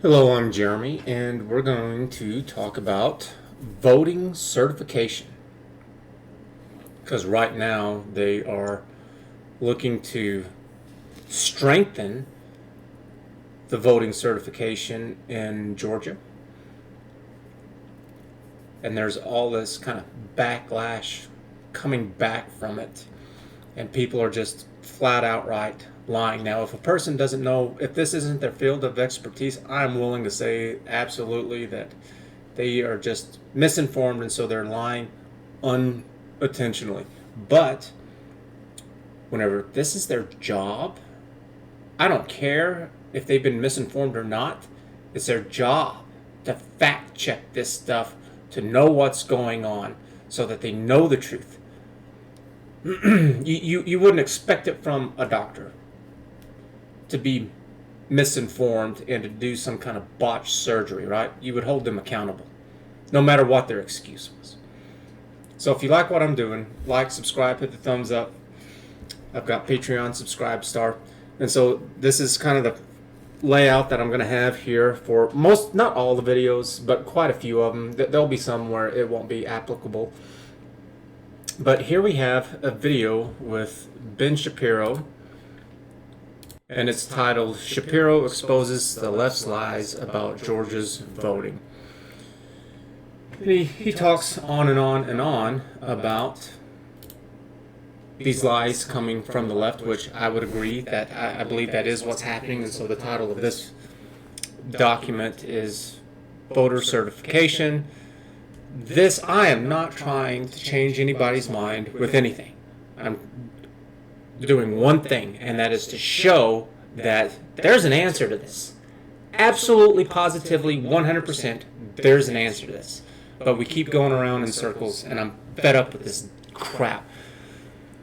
Hello, I'm Jeremy, and we're going to talk about voting certification. Because right now they are looking to strengthen the voting certification in Georgia. And there's all this kind of backlash coming back from it. And people are just flat outright lying. Now, if a person doesn't know, if this isn't their field of expertise, I'm willing to say absolutely that they are just misinformed, and so they're lying unintentionally. But whenever this is their job, I don't care if they've been misinformed or not. It's their job to fact check this stuff, to know what's going on, so that they know the truth. You wouldn't expect it from a doctor to be misinformed and to do some kind of botched surgery, right? You would hold them accountable, no matter what their excuse was. So if you like what I'm doing, like, subscribe, hit the thumbs up. I've got Patreon, subscribe, star. And so this is kind of the layout that I'm going to have here for most, not all the videos, but quite a few of them. There'll be some where it won't be applicable. But here we have a video with Ben Shapiro, and it's titled, Shapiro Exposes the Left's Lies About Georgia's Voting. He talks on and on and on about these lies coming from the left, which I would agree that I believe that is what's happening. And so the title of this document is Voter Certification. I am not trying to change anybody's mind with anything. I'm doing one thing, and that is to show that there's an answer to this. Absolutely, positively, 100%, there's an answer to this. But we keep going around in circles, and I'm fed up with this crap.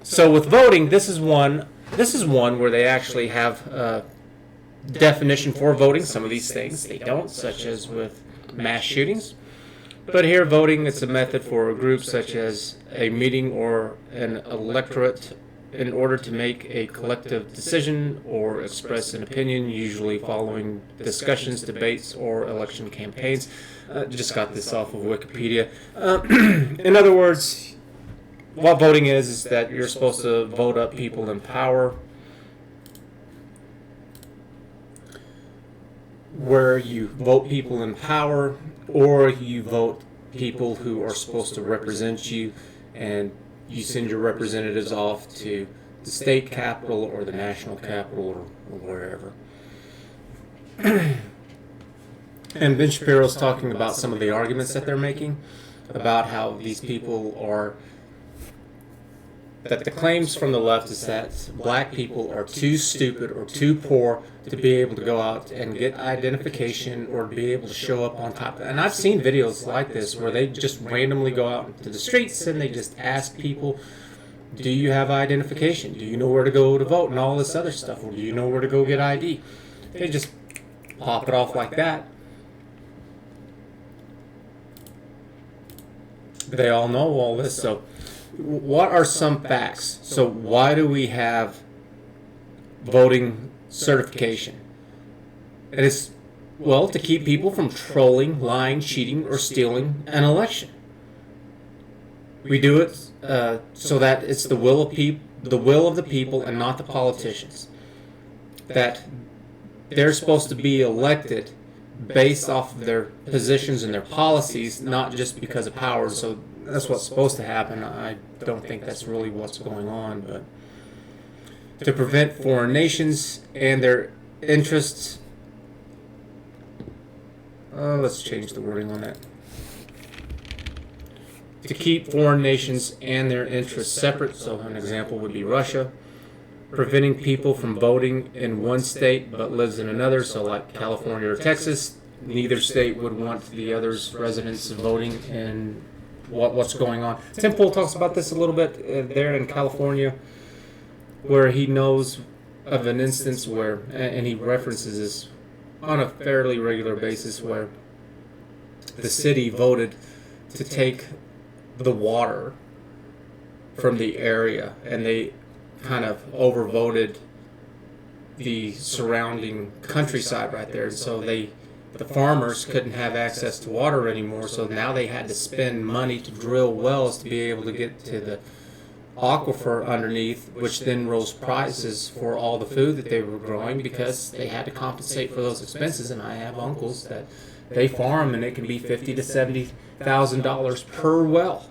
So with voting, this is one where they actually have a definition for voting. Some of these things they don't, such as with mass shootings. But here, voting, it's a method for a group such as a meeting or an electorate in order to make a collective decision or express an opinion, usually following discussions, debates, or election campaigns. Just got this off of Wikipedia. In other words, what voting is that you're supposed to vote up people in power, where you vote people in power, or you vote people who are supposed to represent you, and you send your representatives off to the state capital or the national capital or wherever. And Ben Shapiro's talking about some of the arguments that they're making about how these people are, that the claims from the left is that black people are too stupid or too poor to be able to go out and get identification or be able to show up on top. And I've seen videos like this where they just randomly go out into the streets and they just ask people, do you have identification? Do you know where to go to vote? And all this other stuff. Or do you know where to go get ID? They just pop it off like that. They all know all this. So what are some facts? So why do we have voting certification? And it's, well, to keep people from trolling, lying, cheating, or stealing an election. We do it so that it's the will of the people and not the politicians. That they're supposed to be elected based off of their positions and their policies, not just because of power. So that's what's supposed to happen. I don't think that's really what's going on, but to prevent foreign nations and their interests. Let's change the wording on that. To keep foreign nations and their interests separate. So an example would be Russia. Preventing people from voting in one state but lives in another. So like California or Texas, neither state would want the other's residents voting in what's going on. Tim Pool talks about this a little bit there in California, where he knows of an instance where, and he references this on a fairly regular basis, where the city voted to take the water from the area, and they kind of overvoted the surrounding countryside right there. And so they the farmers couldn't have access to water anymore, so now they had to spend money to drill wells to be able to get to the aquifer underneath, which then rose prices for all the food that they were growing because they had to compensate for those expenses. And I have uncles that they farm, and it can be $50,000 to $70,000 per well,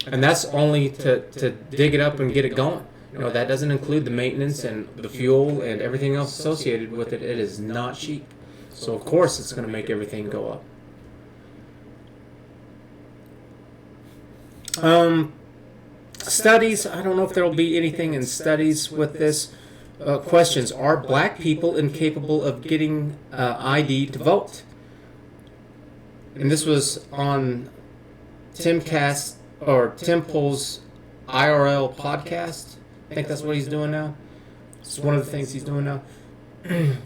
and that's only to dig it up and get it going. That doesn't include the maintenance and the fuel and everything else associated with it. It is not cheap. So of course it's going to make everything go up. Studies, I don't know if there will be anything in studies with this. Questions: are black people incapable of getting ID to vote? And this was on Tim Pool's IRL podcast. I think that's what he's doing now. It's one of the things he's doing now.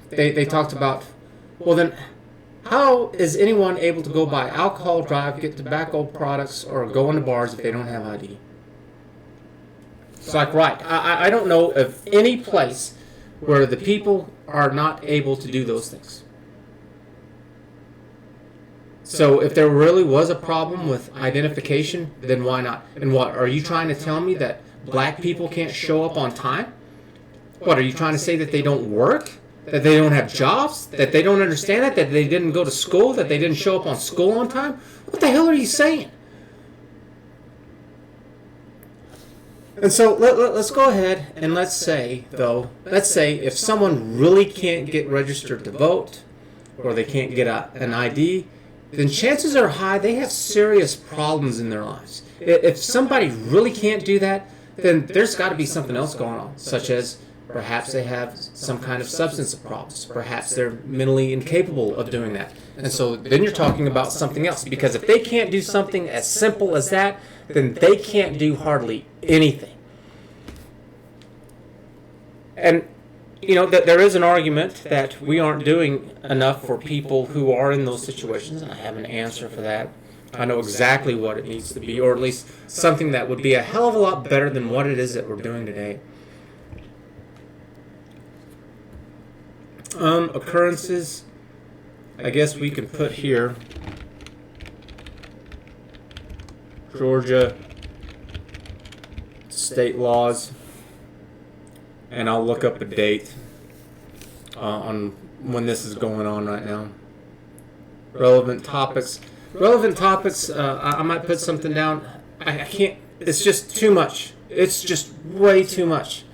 They talked about, well then, how is anyone able to go buy alcohol, drive, get tobacco products, or go into bars if they don't have ID? It's like, right, I don't know of any place where the people are not able to do those things. So if there really was a problem with identification, then why not? And what, are you trying to tell me that black people can't show up on time? What, are you trying to say that they don't work? That they don't have jobs? That they don't understand it? That they didn't go to school? That they didn't show up on school on time? What the hell are you saying? And so let's go ahead and let's say if someone really can't get registered to vote, or they can't get an ID, then chances are high they have serious problems in their lives. If somebody really can't do that, then there's got to be something else going on, such as perhaps they have some kind of substance problems. Perhaps they're mentally incapable of doing that. And so then you're talking about something else, because if they can't do something as simple as that, then they can't do hardly anything. And that there is an argument that we aren't doing enough for people who are in those situations, and I have an answer for that. I know exactly what it needs to be, or at least something that would be a hell of a lot better than what it is that we're doing today. Occurrences, I guess we can put here Georgia state laws, and I'll look up a date on when this is going on right now. Relevant topics. I might put something down. I can't. It's just too much. It's just way too much.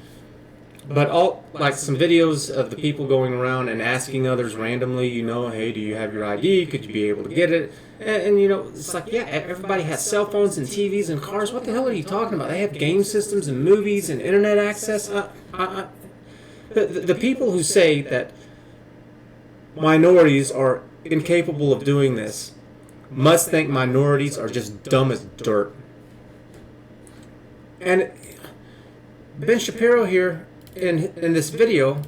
But like some videos of the people going around and asking others randomly, hey, do you have your ID? Could you be able to get it? And it's like, yeah, everybody has cell phones and TVs and cars. What the hell are you talking about? They have game systems and movies and internet access. The people who say that minorities are incapable of doing this must think minorities are just dumb as dirt. And Ben Shapiro here in this video,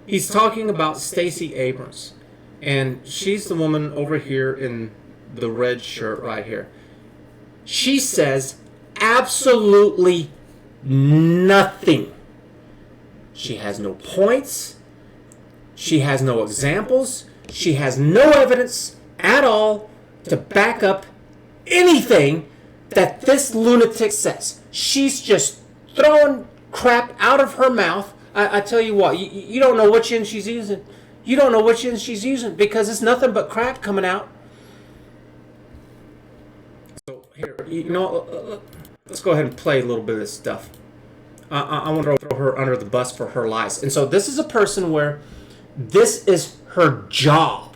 he's talking about Stacey Abrams, and she's the woman over here in the red shirt right here. She says absolutely nothing. She has no points. She has no examples. She has no evidence at all to back up anything that this lunatic says. She's just throwing crap out of her mouth. I tell you what, you don't know which end she's using. You don't know which end she's using, because it's nothing but crap coming out. So here, let's go ahead and play a little bit of this stuff. I want to throw her under the bus for her lies. And so this is a person where this is her job.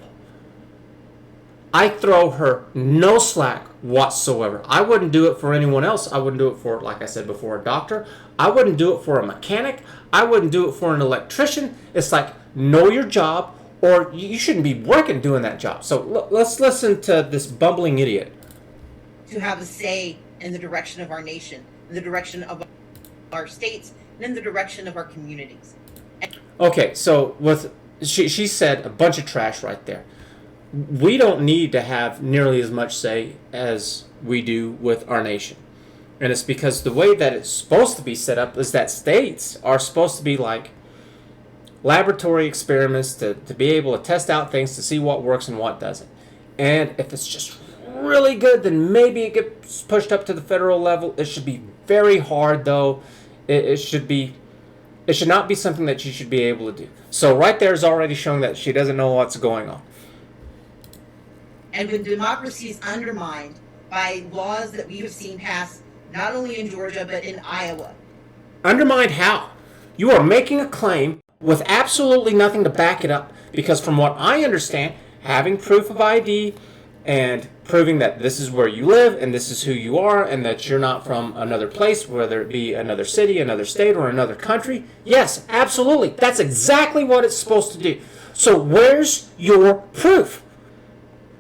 I throw her no slack whatsoever. I wouldn't do it for anyone else. I wouldn't do it for, like I said before, a doctor. I wouldn't do it for a mechanic. I wouldn't do it for an electrician. It's like, know your job, or you shouldn't be working doing that job. So let's listen to this bumbling idiot. To have a say in the direction of our nation, in the direction of our states, and in the direction of our communities. Okay, so she said a bunch of trash right there. We don't need to have nearly as much say as we do with our nation. And it's because the way that it's supposed to be set up is that states are supposed to be like laboratory experiments to be able to test out things to see what works and what doesn't. And if it's just really good, then maybe it gets pushed up to the federal level. It should be very hard, though. It should not be something that you should be able to do. So right there is already showing that she doesn't know what's going on. And when democracy is undermined by laws that we have seen passed not only in Georgia but in Iowa. Undermined how? You are making a claim with absolutely nothing to back it up, because from what I understand, having proof of ID and proving that this is where you live and this is who you are and that you're not from another place, whether it be another city, another state, or another country, yes, absolutely. That's exactly what it's supposed to do. So where's your proof?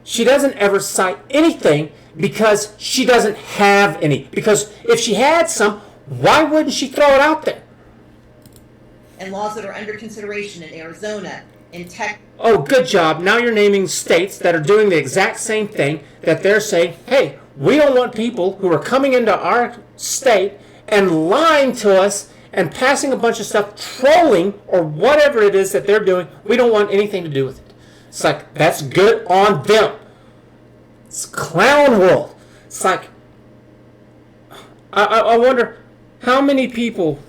She doesn't ever cite anything because she doesn't have any. Because if she had some, why wouldn't she throw it out there? And laws that are under consideration in Arizona, in Texas. Oh, good job. Now you're naming states that are doing the exact same thing, that they're saying, hey, we don't want people who are coming into our state and lying to us and passing a bunch of stuff, trolling or whatever it is that they're doing. We don't want anything to do with it. It's like, that's good on them. It's clown world. It's like, I wonder how many people,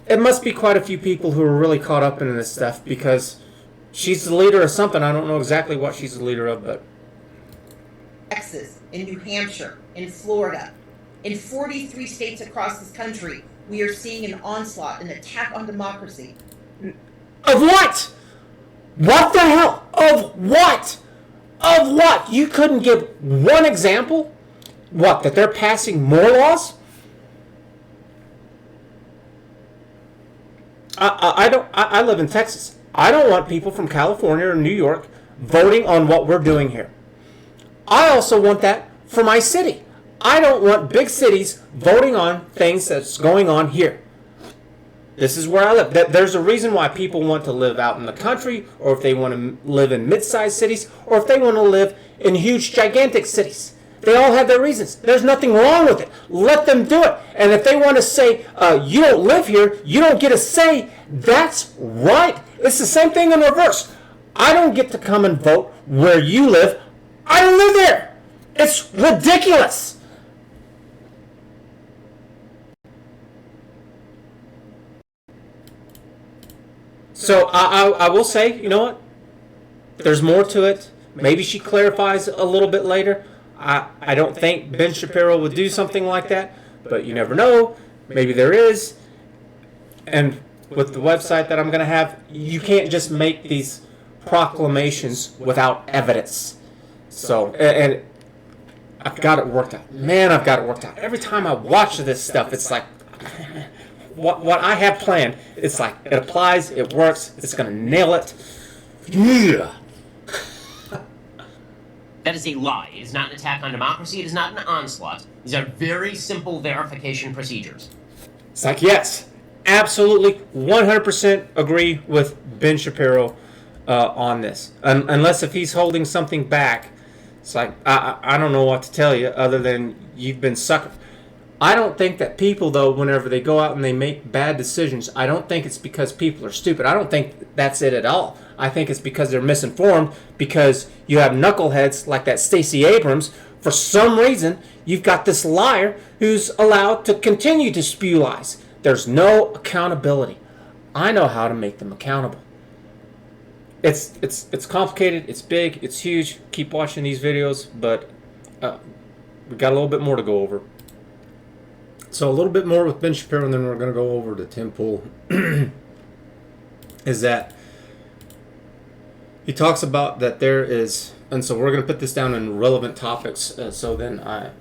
it must be quite a few people who are really caught up in this stuff, because she's the leader of something. I don't know exactly what she's the leader of, but Texas, in New Hampshire, in Florida, in 43 states across this country, we are seeing an onslaught, an attack on democracy. Of what? What the hell? Of what? Of what? You couldn't give one example? What, that they're passing more laws? I live in Texas. I don't want people from California or New York voting on what we're doing here. I also want that for my city. I don't want big cities voting on things that's going on here. This is where I live. There's a reason why people want to live out in the country, or if they want to live in mid-sized cities, or if they want to live in huge, gigantic cities. They all have their reasons. There's nothing wrong with it. Let them do it. And if they want to say, you don't live here, you don't get a say, that's right. It's the same thing in reverse. I don't get to come and vote where you live. I don't live there. It's ridiculous. So I will say, you know what? There's more to it. Maybe she clarifies a little bit later. I don't think Ben Shapiro would do something like that, but you never know. Maybe there is. And with the website that I'm going to have, you can't just make these proclamations without evidence. So, and I've got it worked out. Man, I've got it worked out. Every time I watch this stuff, it's like, what I have planned, it's like, it applies, it works, it's going to nail it. Yeah. That is a lie. It is not an attack on democracy. It is not an onslaught. These are very simple verification procedures. It's like, yes, absolutely, 100% agree with Ben Shapiro on this. Unless if he's holding something back, it's like, I don't know what to tell you other than you've been suckered. I don't think that people, though, whenever they go out and they make bad decisions, I don't think it's because people are stupid. I don't think that's it at all. I think it's because they're misinformed, because you have knuckleheads like that Stacey Abrams. For some reason, you've got this liar who's allowed to continue to spew lies. There's no accountability. I know how to make them accountable. It's complicated, it's big, it's huge. Keep watching these videos, but we got a little bit more to go over. So a little bit more with Ben Shapiro, and then we're going to go over to Tim Pool. Is that he talks about that there is, and so we're going to put this down in relevant topics. So then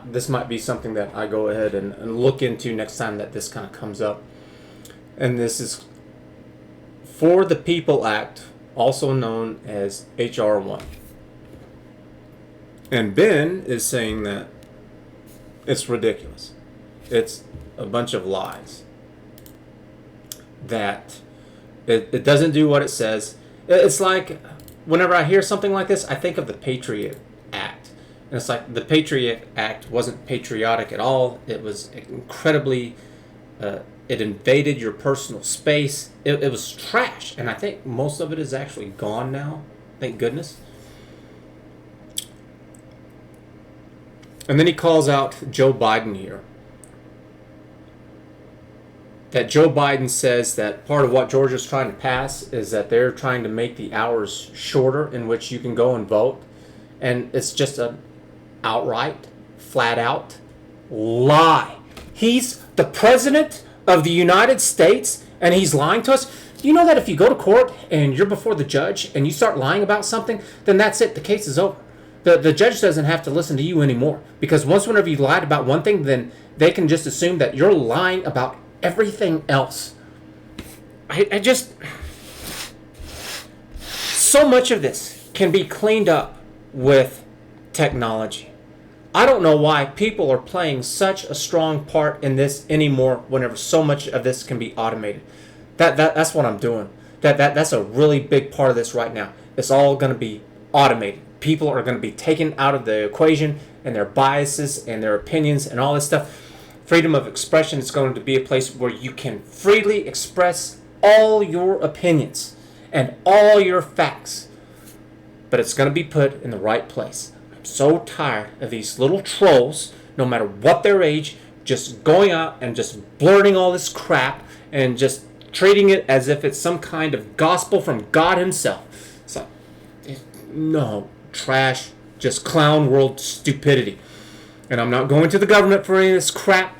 this might be something that I go ahead and look into next time that this kind of comes up. And this is For the People Act, also known as HR 1. And Ben is saying that it's ridiculous. It's a bunch of lies. That it doesn't do what it says. It's like, whenever I hear something like this, I think of the Patriot Act. And it's like, the Patriot Act wasn't patriotic at all. It was incredibly It invaded your personal space. It was trash. And I think most of it is actually gone now. Thank goodness. And then he calls out Joe Biden here. That Joe Biden says that part of what Georgia's trying to pass is that they're trying to make the hours shorter in which you can go and vote. And it's just an outright, flat out lie. He's the president of the United States and he's lying to us. Do you know that if you go to court and you're before the judge and you start lying about something, then that's it. The case is over. The judge doesn't have to listen to you anymore. Because whenever you lied about one thing, then they can just assume that you're lying about everything else. I just... So much of this can be cleaned up with technology. I don't know why people are playing such a strong part in this anymore whenever so much of this can be automated. That's what I'm doing. That's a really big part of this right now. It's all going to be automated. People are going to be taken out of the equation and their biases and their opinions and all this stuff. Freedom of expression is going to be a place where you can freely express all your opinions and all your facts. But it's going to be put in the right place. I'm so tired of these little trolls, no matter what their age, just going out and just blurting all this crap and just treating it as if it's some kind of gospel from God himself. It's like, no, trash, just clown world stupidity. And I'm not going to the government for any of this crap.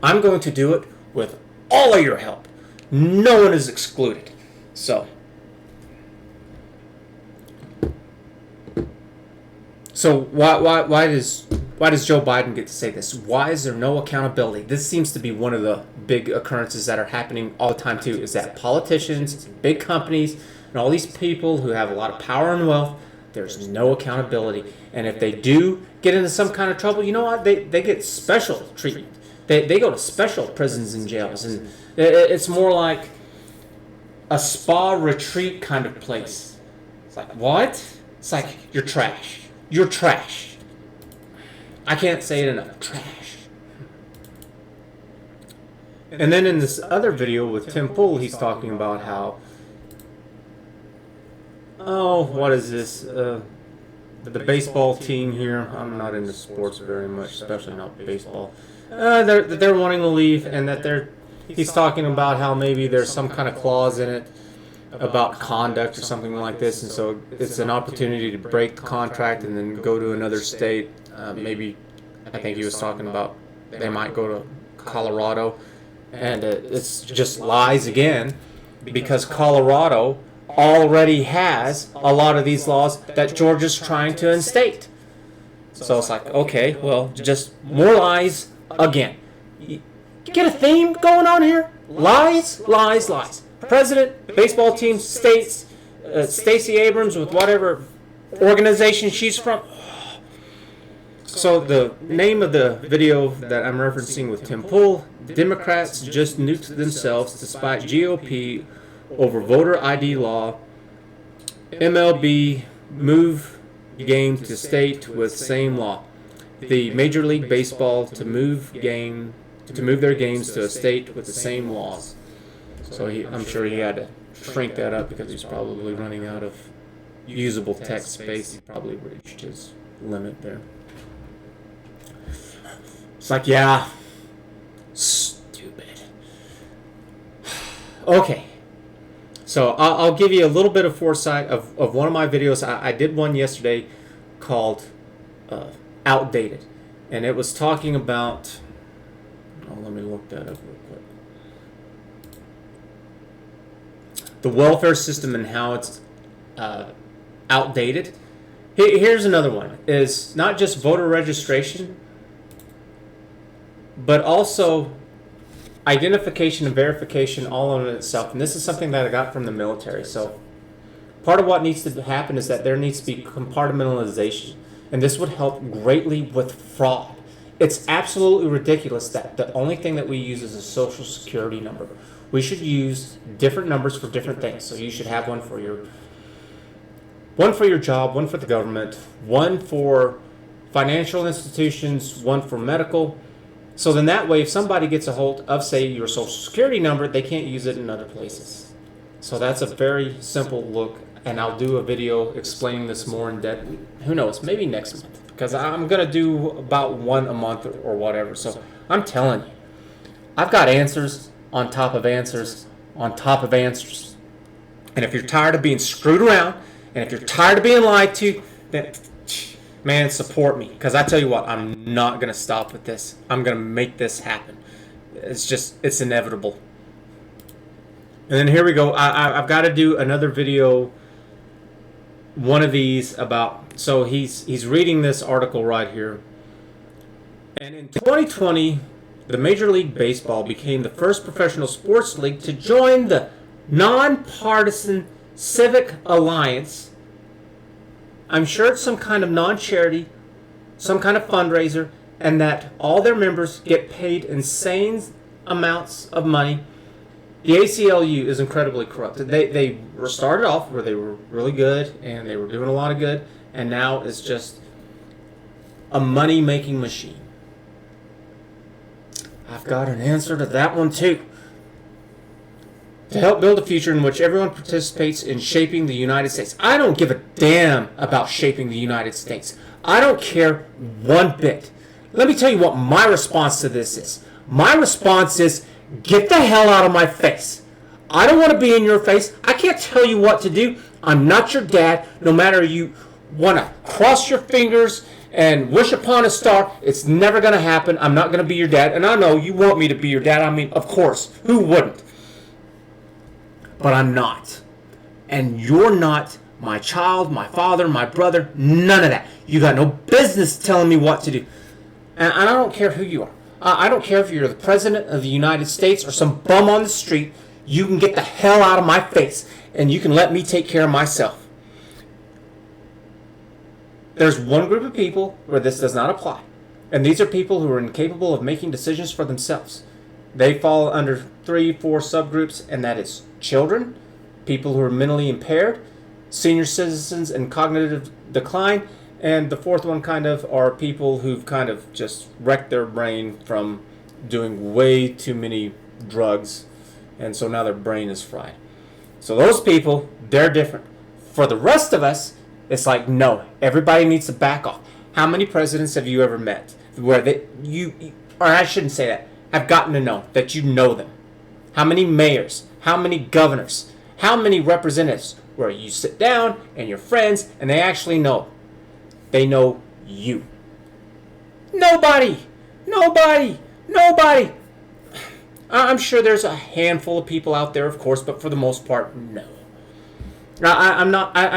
I'm going to do it with all of your help. No one is excluded. So why does Joe Biden get to say this? Why is there no accountability? This seems to be one of the big occurrences that are happening all the time too, is that politicians, big companies, and all these people who have a lot of power and wealth, there's no accountability. And if they do get into some kind of trouble, you know what? They get special treatment. They go to special prisons and jails. And it's more like a spa retreat kind of place. It's like, what? It's like, you're trash. You're trash. I can't say it enough. Trash. And then in this other video with Tim Pool, he's talking about how, what is this? The baseball team here. I'm not into sports very much, especially not baseball. They're wanting to leave, and that he's talking about how maybe there's some kind of clause in it about conduct or something like this, and so it's an opportunity to break the contract and then go to another state. Maybe, I think he was talking about they might go to Colorado, and it's just lies again, because Colorado already has a lot of these laws that Georgia's trying to instate. So it's like, okay, well, just more lies again. Get a theme going on here? Lies, lies, lies. President, baseball team, states, Stacey Abrams with whatever organization she's from. So the name of the video that I'm referencing with Tim Pool, Democrats just nuked themselves despite GOP over voter ID law. MLB move game to state with same law. The Major League Baseball to move their games to a state with the same laws. So I'm sure he had to shrink that up because he's probably running out of usable text space. He probably reached his limit there. It's like, yeah, stupid. Okay. So I'll give you a little bit of foresight of one of my videos. I did one yesterday called Outdated. And it was talking about... let me look that up real quick. The welfare system and how it's outdated. Here's another one. Is not just voter registration, but also identification and verification all in itself. And this is something that I got from the military. So part of what needs to happen is that there needs to be compartmentalization. And this would help greatly with fraud. It's absolutely ridiculous that the only thing that we use is a social security number. We should use different numbers for different things. So you should have one for your job, one for the government, one for financial institutions, one for medical, So then that way, if somebody gets a hold of, say, your social security number, they can't use it in other places. So that's a very simple look, and I'll do a video explaining this more in depth. Who knows, maybe next month, because I'm going to do about one a month or whatever. So I'm telling you, I've got answers on top of answers on top of answers. And if you're tired of being screwed around, and if you're tired of being lied to, then, man, support me. Because I tell you what, I'm not going to stop with this. I'm going to make this happen. It's inevitable. And then here we go. I've got to do another video, one of these about, so he's reading this article right here. And in 2020, the Major League Baseball became the first professional sports league to join the Nonpartisan Civic Alliance. I'm sure it's some kind of non-charity, some kind of fundraiser, and that all their members get paid insane amounts of money. The ACLU is incredibly corrupt. They were started off where they were really good and they were doing a lot of good, and now it's just a money-making machine. I've got an answer to that one too. To help build a future in which everyone participates in shaping the United States. I don't give a damn about shaping the United States. I don't care one bit. Let me tell you what my response to this is. My response is, get the hell out of my face. I don't want to be in your face. I can't tell you what to do. I'm not your dad. No matter you want to cross your fingers and wish upon a star, it's never going to happen. I'm not going to be your dad. And I know you want me to be your dad. I mean, of course. Who wouldn't? But I'm not. And you're not my child, my father, my brother, none of that. You got no business telling me what to do. And I don't care who you are. I don't care if you're the President of the United States or some bum on the street. You can get the hell out of my face, and you can let me take care of myself. There's one group of people where this does not apply. And these are people who are incapable of making decisions for themselves. They fall under 3-4 subgroups, and that is children, people who are mentally impaired, senior citizens in cognitive decline, and the fourth one kind of are people who've kind of just wrecked their brain from doing way too many drugs, and so now their brain is fried. So those people, they're different. For the rest of us, it's like, no, everybody needs to back off. How many presidents have you ever met where or I shouldn't say that, have gotten to know that you know them? How many mayors? How many governors? How many representatives where you sit down and you're friends and they actually know? They know you. Nobody. I'm sure there's a handful of people out there, of course, but for the most part, no. I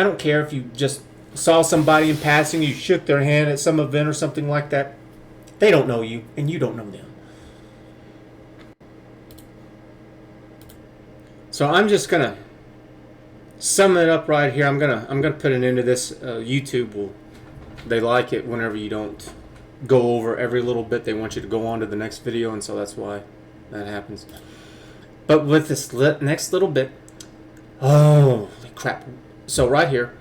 don't care if you just saw somebody in passing, you shook their hand at some event or something like that. They don't know you, and you don't know them. So I'm just gonna sum it up right here. I'm gonna put an end to this. YouTube they like it whenever you don't go over every little bit. They want you to go on to the next video, and so that's why that happens. But with this next little bit, holy crap! So right here,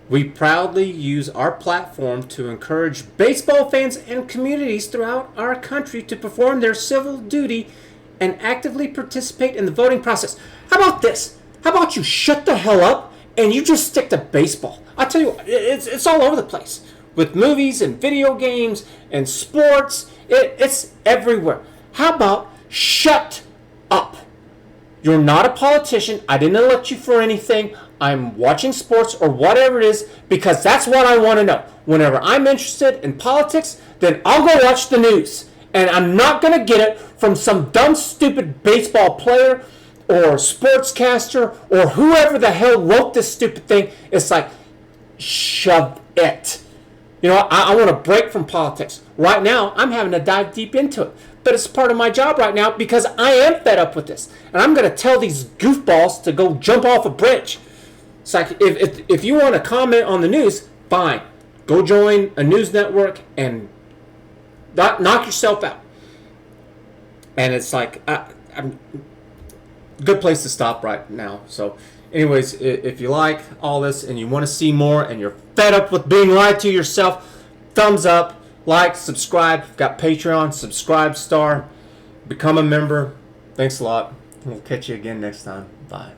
we proudly use our platform to encourage baseball fans and communities throughout our country to perform their civil duty and actively participate in the voting process. How about this? How about you shut the hell up and you just stick to baseball? I tell you what, it's all over the place. With movies and video games and sports, it's everywhere. How about shut up? You're not a politician. I didn't elect you for anything. I'm watching sports or whatever it is because that's what I want to know. Whenever I'm interested in politics, then I'll go watch the news. And I'm not going to get it from some dumb, stupid baseball player or sportscaster or whoever the hell wrote this stupid thing. It's like, shove it. You know, I want to break from politics. Right now, I'm having to dive deep into it. But it's part of my job right now because I am fed up with this. And I'm going to tell these goofballs to go jump off a bridge. It's like, if you want to comment on the news, fine. Go join a news network and knock yourself out. And it's like, I'm good place to stop right now. So anyways, if you like all this and you want to see more and you're fed up with being lied to yourself, thumbs up. Like, subscribe. We've got Patreon, Subscribe Star. Become a member. Thanks a lot. We'll catch you again next time. Bye.